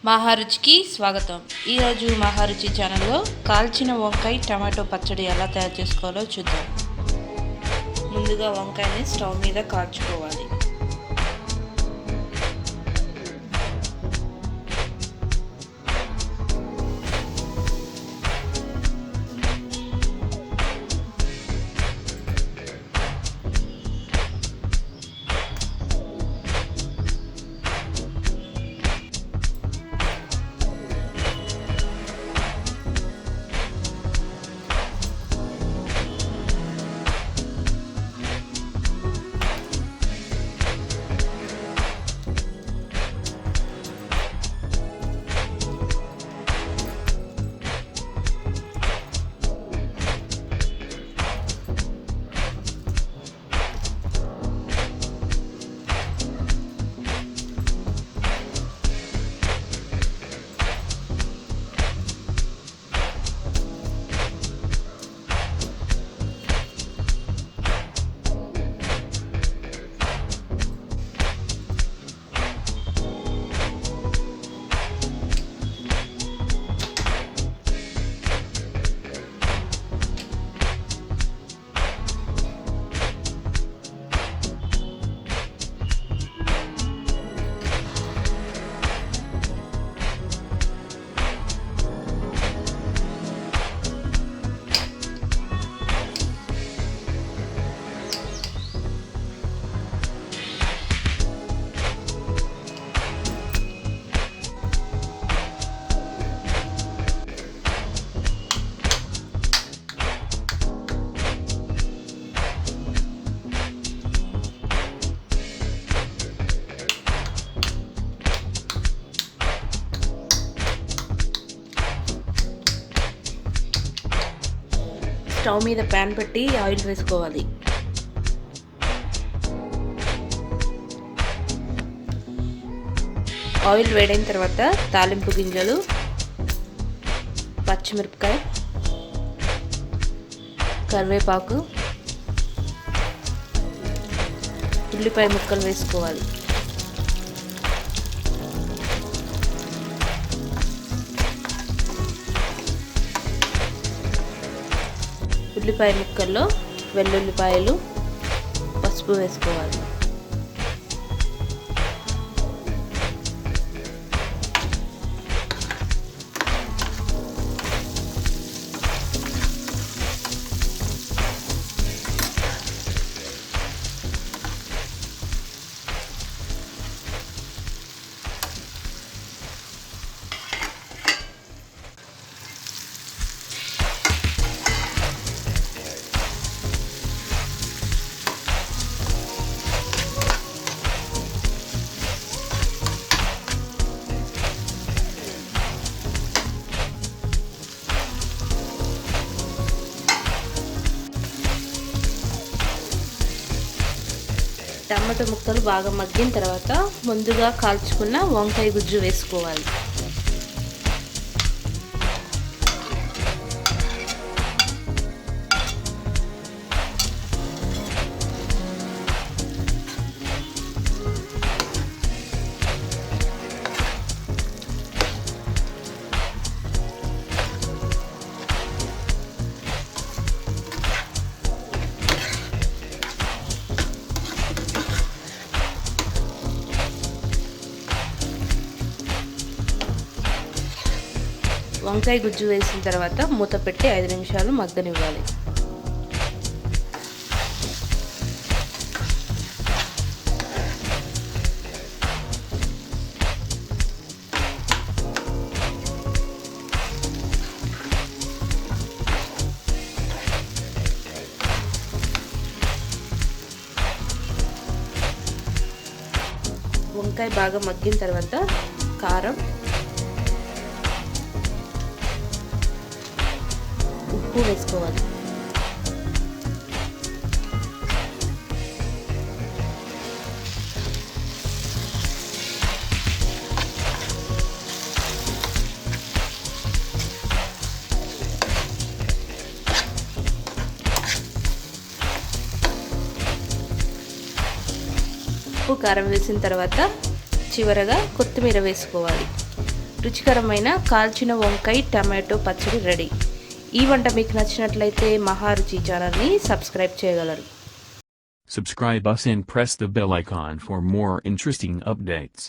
మహారుచికి స్వాగతం. ఈరోజు మహారుచి ఛానల్లో కాల్చిన వంకాయ టమాటో పచ్చడి ఎలా తయారు చేసుకోవాలో చూద్దాం. ముందుగా వంకాయని స్టవ్ మీద కాల్చుకోవాలి. స్టవ్ మీద ప్యాన్ పెట్టి ఆయిల్ వేసుకోవాలి. ఆయిల్ వేడైన తర్వాత తాలింపు గింజలు, పచ్చిమిరపకాయ, కరివేపాకు, ఉల్లిపాయ ముక్కలు వేసుకోవాలి. ఉల్లిపాయ ముక్కల్లో వెల్లుల్లిపాయలు, పసుపు వేసుకోవాలి. టమాటో ముక్కలు బాగా మగ్గిన తర్వాత ముందుగా కాల్చుకున్న వంకాయ గుజ్జు వేసుకోవాలి. వంకాయ గుజ్జు వేసిన తర్వాత మూత పెట్టి 5 నిమిషాలు మగ్గనివ్వాలి. వంకాయ బాగా మగ్గిన తర్వాత కారం, ఉప్పు వేసుకోవాలి. ఉప్పు కారం వేసిన తర్వాత చివరగా కొత్తిమీర వేసుకోవాలి. రుచికరమైన కాల్చిన వంకాయ టమాటో పచ్చడి రెడీ. ఈ వంట మీకు నచ్చినట్లయితే మహారుచి ఛానల్ని సబ్స్క్రైబ్ చేయగలరు. Subscribe us and press the bell icon for more interesting updates.